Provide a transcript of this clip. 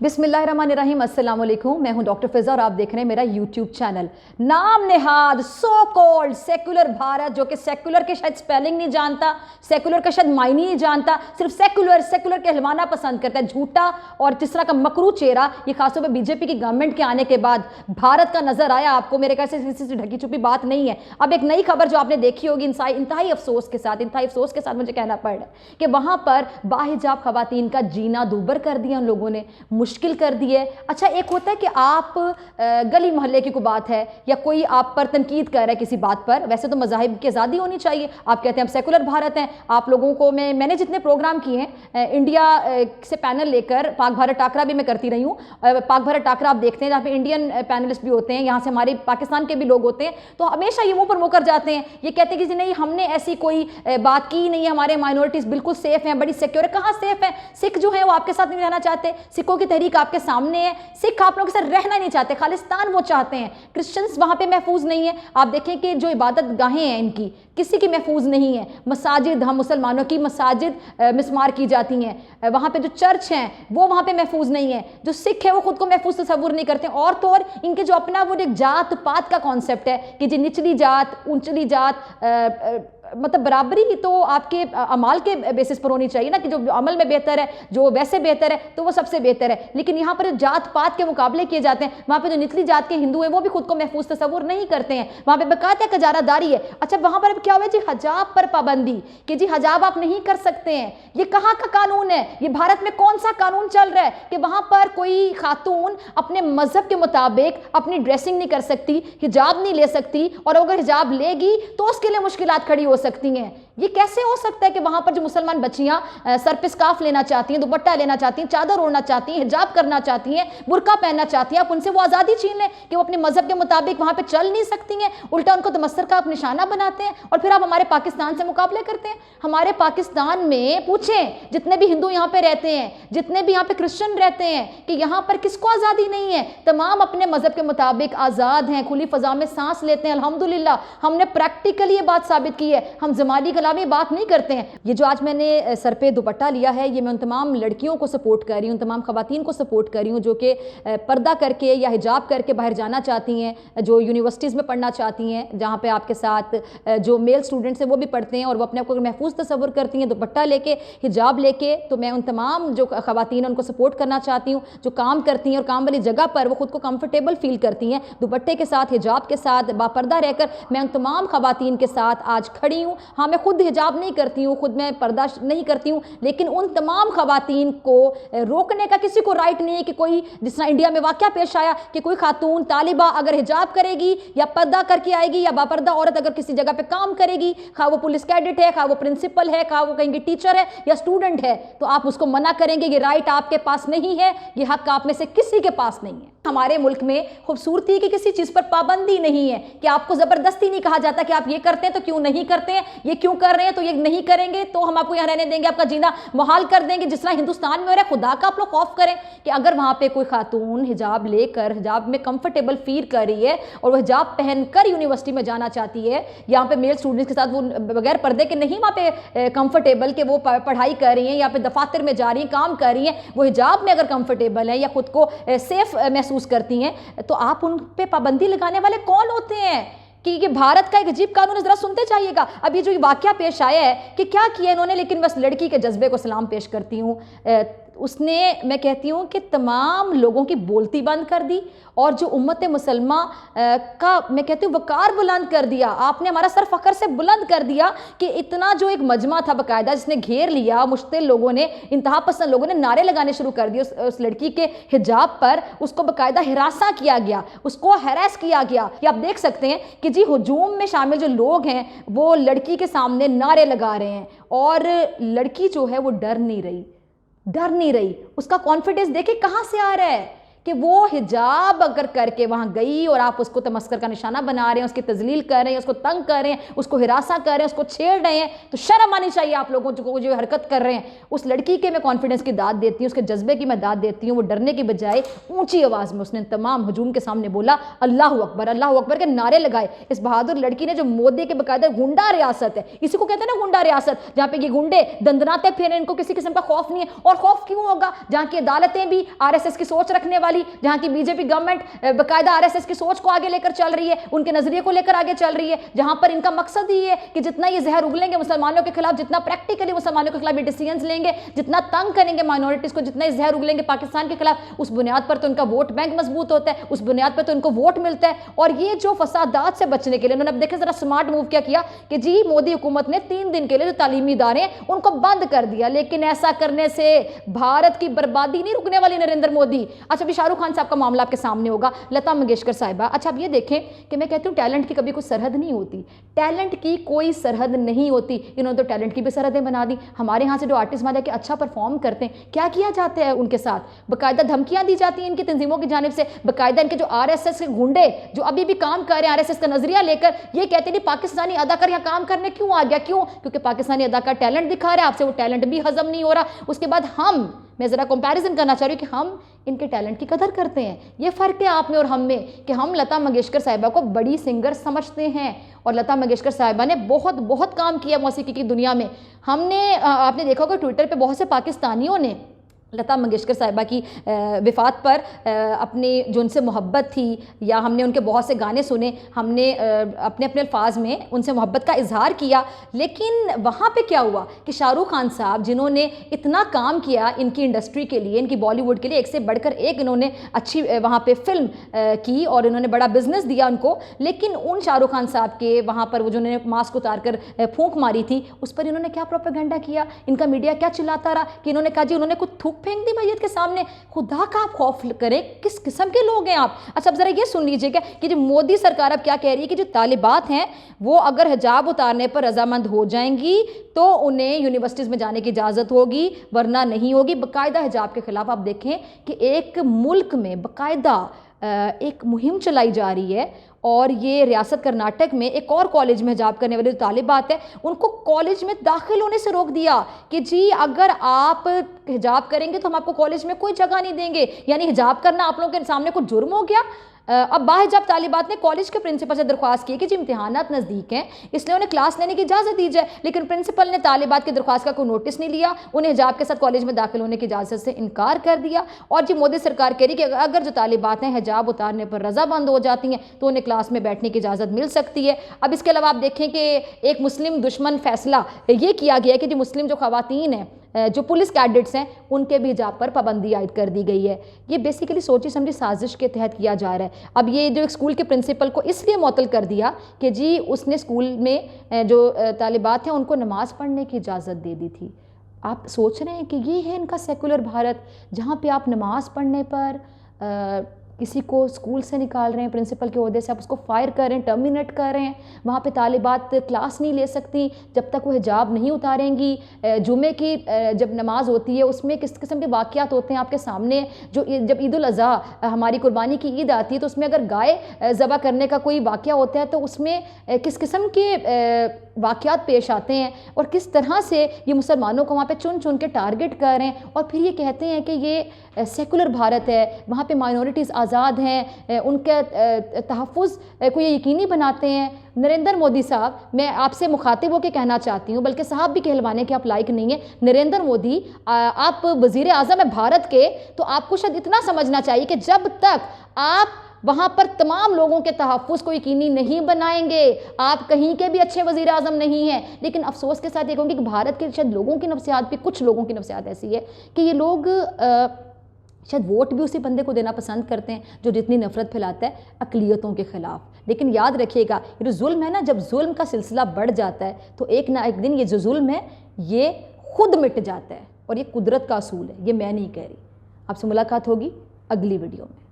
बिस्मिल्लाहिर्रहमानिर्रहीम, अस्सलाम वालेकुम। मैं हूं डॉक्टर फिजा और आप देख रहे हैं मेरा यूट्यूब चैनल। नाम Nehad so called secular Bharat, जो कि सेकुलर के शायद स्पेलिंग नहीं जानता, सेकुलर का शायद मायने नहीं जानता, सिर्फ सेकुलर सेकुलर कहलवाना पसंद करता है। झूठा और जिस तरह का मकरू चेहरा ये खासतौर पर बीजेपी की गवर्नमेंट के आने के बाद भारत का नजर आया आपको। मेरे ख्याल से किसी से ढकी छुपी बात नहीं है। अब एक नई खबर जो आपने देखी होगी, इंतहाई अफसोस के साथ मुझे कहना पड़ रहा है कि वहां पर बाहिजाब खवातीन का जीना दूभर कर दिया उन लोगों ने, मुश्किल कर दी है। अच्छा, एक होता है कि आप गली मोहल्ले की कोई बात है या कोई आप पर तनकीद कर रहा है किसी बात पर, वैसे तो मज़ाहिब की आज़ादी होनी चाहिए। आप कहते हैं हम सेकुलर भारत हैं। आप लोगों को मैंने जितने प्रोग्राम किए हैं इंडिया से पैनल लेकर, पाक भारत टाकरा भी मैं करती रही हूँ। पाक भारत टाकरा आप देखते हैं जहाँ पे इंडियन पैनलिस्ट भी होते हैं, यहाँ से हमारे पाकिस्तान के भी लोग होते हैं, तो हमेशा ये मुँह पर मुँह कर जाते हैं, ये कहते हैं कि नहीं हमने ऐसी कोई बात की नहीं है, हमारे माइनॉरिटीज़ बिल्कुल सेफ हैं, बड़ी सिक्योर है। कहाँ सेफ है? सिख जो है वो आपके साथ नहीं रहना चाहते, सिखों की तहरीक आपके सामने है, सिख आप लोगों के साथ रहना नहीं चाहते, खालिस्तान वो चाहते हैं। क्रिश्चियंस वहाँ पे महफूज नहीं है। आप देखें कि जो इबादत गाहें हैं इनकी किसी की महफूज नहीं है। मसाजिद, हम मुसलमानों की मसाजिद मिसमार की जाती हैं, वहाँ पे जो चर्च हैं वो वहाँ पे महफूज नहीं है। जो सिख है वो खुद को महफूज तस्वुर नहीं करते। और तो और इनके जो अपना वो एक जात पात का कॉन्सेप्ट है कि जी निचली जात ऊंचली जात, मतलब बराबरी ही तो आपके अमाल के बेसिस पर होनी चाहिए ना, कि जो अमल में बेहतर है, जो वैसे बेहतर है तो वो सबसे बेहतर है। लेकिन यहाँ पर जात पात के मुकाबले किए जाते हैं, वहाँ पे जो निचली जात के हिंदू हैं वो भी खुद को महफूज तस्वुर नहीं करते हैं, वहाँ पे बकायदा कजारादारी है। अच्छा, वहाँ पर क्या हुआ जी, हजाब पर पाबंदी कि जी हजाब आप नहीं कर सकते हैं। ये कहाँ का कानून है? ये भारत में कौन सा कानून चल रहा है कि वहाँ पर कोई खातून अपने मजहब के मुताबिक अपनी ड्रेसिंग नहीं कर सकती, हिजाब नहीं ले सकती, और अगर हिजाब लेगी तो उसके लिए मुश्किलात खड़ी हो सकती हैं। ये कैसे हो सकता है कि वहां पर जो मुसलमान बच्चियां सर पे स्कार्फ लेना चाहती हैं, दुपट्टा लेना चाहती हैं, चादर ओढ़ना चाहती हैं, हिजाब करना चाहती हैं, बुर्का पहनना चाहती हैं, आप उनसे वो आज़ादी छीन लें कि वो अपने मजहब के मुताबिक वहां पे चल नहीं सकती हैं, उल्टा उनको तमस्सर का आप निशाना बनाते हैं, और फिर आप हमारे पाकिस्तान से मुकाबले करते हैं। हमारे पाकिस्तान में पूछें जितने भी हिंदू यहाँ पे रहते हैं, जितने भी यहाँ पे क्रिश्चियन रहते हैं, कि यहाँ पर किसको आज़ादी नहीं है? तमाम अपने मजहब के मुताबिक आज़ाद हैं, खुली फजा में सांस लेते हैं। अल्हम्दुलिल्लाह हमने प्रैक्टिकली ये बात साबित की है, हम जमानी कलामी बात नहीं करते हैं। ये जो आज मैंने सर पे दुपट्टा लिया है, ये मैं उन तमाम लड़कियों को सपोर्ट कर रही हूँ, उन तमाम खवातीन को सपोर्ट कर रही हूँ जो कि पर्दा करके या हिजाब करके बाहर जाना चाहती हैं, जो यूनिवर्सिटीज़ में पढ़ना चाहती हैं, जहाँ पे आपके साथ जो मेल स्टूडेंट्स हैं वो भी पढ़ते हैं और वो अपने आप को महफूज तस्वुर करती हैं दुपट्टा लेके, हिजाब लेके। तो मैं उन तमाम जो खवातीन हैं उनको सपोर्ट करना चाहती हूँ, जो काम करती हैं और काम वाली जगह पर वो खुद को कंफर्टेबल फील करती हैं दुपट्टे के साथ, हिजाब के साथ, बापर्दा रहकर। मैं उन तमाम खवातीन के साथ आज खड़ी हूँ। हाँ, मैं खुद हिजाब नहीं करती हूँ, खुद मैं पर्दा नहीं करती हूँ, लेकिन उन तमाम खवातीन को रोकने का किसी को राइट नहीं है कि कोई, जिस तरह इंडिया में वाक़या पेश आया कि कोई खातून तालिबा अगर हिजाब करेगी या पर्दा करके आएगी या बापर्दा औरत अगर किसी जगह पे काम करेगी, खा वो पुलिस कैडेट है, खा वो प्रिंसिपल है, खा वो कहेंगे टीचर है या स्टूडेंट है, तो आप उसको मना करेंगे। ये राइट आपके पास नहीं है, ये हक आप में से किसी के पास नहीं है। हमारे मुल्क में खूबसूरती की किसी चीज़ पर पाबंदी नहीं है कि आपको ज़बरदस्ती नहीं कहा जाता कि आप ये करते हैं तो क्यों नहीं करते हैं, ये क्यों कर रहे हैं तो ये नहीं करेंगे तो हम आपको यहाँ रहने देंगे, आपका जीना मुहाल कर देंगे, जिस तरह हिंदुस्तान में हो रहा है। खुदा का आप लोग खौफ करें कि अगर वहाँ पे कोई खातून हिजाब लेकर, हिजाब में कंफर्टेबल फील कर रही है और वो हिजाब पहनकर यूनिवर्सिटी में जाना चाहती है, यहाँ पे मेल स्टूडेंट्स के साथ वो बगैर पर्दे के नहीं वहाँ पे कंफर्टेबल के वो पढ़ाई कर रही हैं, यहाँ पे दफातर में जा रही हैं, काम कर रही हैं, वो हिजाब में अगर कंफर्टेबल है या खुद को सेफ महसूस करती हैं, तो आप उन पे पाबंदी लगाने वाले कौन होते हैं? कि ये भारत का एक अजीब कानून है, जरा सुनते जाइएगा। अब ये जो वाकया पेश आया है कि क्या किया इन्होंने, लेकिन बस लड़की के जज्बे को सलाम पेश करती हूँ। उसने, मैं कहती हूँ कि तमाम लोगों की बोलती बंद कर दी और जो उम्मत मुसलमा का, मैं कहती हूँ, वकार बुलंद कर दिया। आपने हमारा सर फ़ख्र से बुलंद कर दिया कि इतना जो एक मजमा था बाकायदा जिसने घेर लिया, मुश्तिल लोगों ने, इंतहा पसंद लोगों ने नारे लगाने शुरू कर दिए उस लड़की के हिजाब पर, उसको बाकायदा हिरासा किया गया, उसको हैरेस किया गया। ये आप देख सकते हैं कि जी हुजूम में शामिल जो लोग हैं वो लड़की के सामने नारे लगा रहे हैं और लड़की जो है वो डर नहीं रही, उसका कॉन्फिडेंस देखे कहाँ से आ रहा है کہ وہ حجاب اگر کر کے وہاں گئی اور آپ اس کو تمسخر کا نشانہ بنا رہے ہیں, اس کی تذلیل کر رہے ہیں, اس کو تنگ کر رہے ہیں, اس کو ہراساں کر رہے ہیں, اس کو چھیڑ رہے ہیں, تو شرم آنی چاہیے آپ لوگوں کو جو حرکت کر رہے ہیں. اس لڑکی کے میں کانفیڈنس کی داد دیتی ہوں, اس کے جذبے کی میں داد دیتی ہوں. وہ ڈرنے کی بجائے اونچی آواز میں اس نے تمام ہجوم کے سامنے بولا اللہ اکبر کے نعرے لگائے. اس بہادر لڑکی نے جو مودی کے باقاعدہ گنڈا ریاست ہے, اسی کو کہتے ہیں نا گنڈا ریاست, جہاں پہ یہ گنڈے دندناتے پھریں, ان کو کسی قسم کا خوف نہیں ہے. اور خوف کیوں ہوگا جہاں کی عدالتیں بھی آر ایس ایس کی سوچ رکھنے والی, جہاں کی بی جے پی گورنمنٹ باقاعدہ آر ایس ایس کی سوچ کو آگے لے کر چل رہی ہے, ان کے نظریے کو لے کر آگے چل رہی ہے, جہاں پر ان کا مقصد ہی ہے کہ جتنا یہ زہر اگلیں گے مسلمانوں کے خلاف, جتنا پریکٹیکلی مسلمانوں کے خلاف یہ ڈیسیژنز لیں گے, جتنا تنگ کریں گے مائنورٹیز کو, جتنا یہ زہر اگلیں گے پاکستان کے خلاف, اس بنیاد پر تو ان کا ووٹ بینک مضبوط ہوتا ہے, اس بنیاد پر تو ان کو ووٹ ملتا ہے. اور یہ جو فسادات سے بچنے کے لیے انہوں نے اب دیکھیں ذرا سمارٹ موو کیا کہ جی مودی حکومت نے 3 دن کے لیے جو تعلیمی ادارے ہیں ان کو بند کر دیا. لیکن ایسا کرنے سے بھارت کی بربادی نہیں رکنے والی نریندر مودی. اچھا ابھی شاہ رخ خان صاحب کا معاملہ آپ کے سامنے ہوگا, لتا منگیشکر صاحبہ. اچھا اب یہ دیکھیں کہ میں کہتی ہوں ٹیلنٹ کی کبھی کوئی سرحد نہیں ہوتی, ٹیلنٹ کی کوئی سرحد نہیں ہوتی. انہوں نے تو ٹیلنٹ کی بھی سرحدیں بنا دی. ہمارے ہاں سے جو آرٹسٹ وہاں جا کے اچھا پرفارم کرتے ہیں, کیا کیا جاتا ہے ان کے ساتھ؟ باقاعدہ دھمکیاں دی جاتی ہیں ان کی تنظیموں کی جانب سے. باقاعدہ ان کے جو آر ایس ایس کے گنڈے جو ابھی بھی کام کر رہے ہیں آر ایس ایس کا نظریہ لے کر, یہ کہتے ہیں پاکستانی اداکار یہاں کام کرنے کیوں آ گیا, کیوں؟ کیونکہ پاکستانی اداکار ٹیلنٹ دکھا رہا ہے, آپ سے وہ ٹیلنٹ بھی ہضم نہیں ہو رہا. اس کے بعد میں ذرا کمپیریزن کرنا چاہ رہی ہوں کہ ہم ان کے ٹیلنٹ کی قدر کرتے ہیں. یہ فرق ہے آپ میں اور ہم میں کہ ہم لتا منگیشکر صاحبہ کو بڑی سنگر سمجھتے ہیں, اور لتا منگیشکر صاحبہ نے بہت کام کیا موسیقی کی دنیا میں. آپ نے دیکھا ہوگا ٹویٹر پہ بہت سے پاکستانیوں نے لتا منگیشکر صاحبہ کی وفات پر اپنی جو ان سے محبت تھی, یا ہم نے ان کے بہت سے گانے سنے, ہم نے اپنے الفاظ میں ان سے محبت کا اظہار کیا. لیکن وہاں پہ کیا ہوا کہ شاہ رخ خان صاحب جنہوں نے اتنا کام کیا ان کی انڈسٹری کے لیے, ان کی بالی ووڈ کے لیے, ایک سے بڑھ کر ایک انہوں نے اچھی وہاں پہ فلم کی اور انہوں نے بڑا بزنس دیا ان کو, لیکن ان شاہ رخ خان صاحب کے وہاں پر وہ جو انہوں نے ماسک اتار کر پھونک ماری تھی, اس پر انہوں نے کیا پروپیگنڈا کیا, ان کا میڈیا کیا چلاتا رہا کہ انہوں نے کہا جی انہوں نے کچھ تھوک پھینک دی میت کے سامنے. خدا کا آپ خوف کریں, کس قسم کے لوگ ہیں آپ. اچھا اب ذرا یہ سن لیجئے گا کہ جو مودی سرکار اب کیا کہہ رہی ہے کہ جو طالبات ہیں وہ اگر حجاب اتارنے پر رضامند ہو جائیں گی تو انہیں یونیورسٹیز میں جانے کی اجازت ہوگی, ورنہ نہیں ہوگی. باقاعدہ حجاب کے خلاف آپ دیکھیں کہ ایک ملک میں باقاعدہ ایک مہم چلائی جا رہی ہے, اور یہ ریاست کرناٹک میں ایک اور کالج میں حجاب کرنے والے طالبات ہیں ان کو کالج میں داخل ہونے سے روک دیا کہ جی اگر آپ حجاب کریں گے تو ہم آپ کو کالج میں کوئی جگہ نہیں دیں گے. یعنی حجاب کرنا آپ لوگوں کے سامنے کوئی جرم ہو گیا. اب باحجاب طالبات نے کالج کے پرنسپل سے درخواست کی کہ جی امتحانات نزدیک ہیں اس لیے انہیں کلاس لینے کی اجازت دی جائے, لیکن پرنسپل نے طالبات کی درخواست کا کوئی نوٹس نہیں لیا, انہیں حجاب کے ساتھ کالج میں داخل ہونے کی اجازت سے انکار کر دیا. اور جی مودی سرکار کہہ رہی کہ اگر جو طالبات ہیں حجاب اتارنے پر رضامند ہو جاتی ہیں تو انہیں کلاس میں بیٹھنے کی اجازت مل سکتی ہے. اب اس کے علاوہ آپ دیکھیں کہ ایک مسلم دشمن فیصلہ یہ کیا گیا کہ جو مسلم جو خواتین ہیں جو پولیس کیڈٹس ہیں ان کے بھی حجاب پر پابندی عائد کر دی گئی ہے. یہ بیسیکلی سوچی سمجھی سازش کے تحت کیا جا رہا ہے. اب یہ جو اسکول کے پرنسپل کو اس لیے معطل کر دیا کہ جی اس نے اسکول میں جو طالبات ہیں ان کو نماز پڑھنے کی اجازت دے دی تھی. آپ سوچ رہے ہیں کہ یہ ہے ان کا سیکولر بھارت جہاں پہ آپ نماز پڑھنے پر کسی کو اسکول سے نکال رہے ہیں, پرنسپل کے عہدے سے آپ اس کو فائر کر رہے ہیں, ٹرمینیٹ کر رہے ہیں. وہاں پہ طالبات کلاس نہیں لے سکتی جب تک وہ حجاب نہیں اتاریں گی. جمعے کی جب نماز ہوتی ہے اس میں کس قسم کے واقعات ہوتے ہیں آپ کے سامنے. جب عید الاضحیٰ ہماری قربانی کی عید آتی ہے تو اس میں اگر گائے ذبح کرنے کا کوئی واقعہ ہوتا ہے تو اس میں کس قسم کے واقعات پیش آتے ہیں, اور کس طرح سے یہ مسلمانوں کو وہاں پہ چن چن کے ٹارگٹ کر رہے ہیں, اور پھر یہ کہتے ہیں کہ یہ سیکولر بھارت ہے, وہاں پہ مائنورٹیز آزاد ہیں, ان کے تحفظ کو یہ یقینی بناتے ہیں. نریندر مودی صاحب, میں آپ سے مخاطب ہو کے کہنا چاہتی ہوں, بلکہ صاحب بھی کہلوانے کے آپ لائق نہیں ہیں. نریندر مودی آپ وزیر اعظم ہیں بھارت کے, تو آپ کو شاید اتنا سمجھنا چاہیے کہ جب تک آپ وہاں پر تمام لوگوں کے تحفظ کو یقینی نہیں بنائیں گے آپ کہیں کے بھی اچھے وزیر اعظم نہیں ہیں. لیکن افسوس کے ساتھ یہ کہوں گی کہ بھارت کے شاید لوگوں کی نفسیات بھی, کچھ لوگوں کی نفسیات ایسی ہے کہ یہ لوگ شاید ووٹ بھی اسی بندے کو دینا پسند کرتے ہیں جو جتنی نفرت پھیلاتا ہے اقلیتوں کے خلاف. لیکن یاد رکھیے گا یہ جو ظلم ہے نا, جب ظلم کا سلسلہ بڑھ جاتا ہے تو ایک نہ ایک دن یہ جو ظلم ہے یہ خود مٹ جاتا ہے, اور یہ قدرت کا اصول ہے, یہ میں نہیں کہہ رہی. آپ سے ملاقات ہوگی اگلی ویڈیو میں.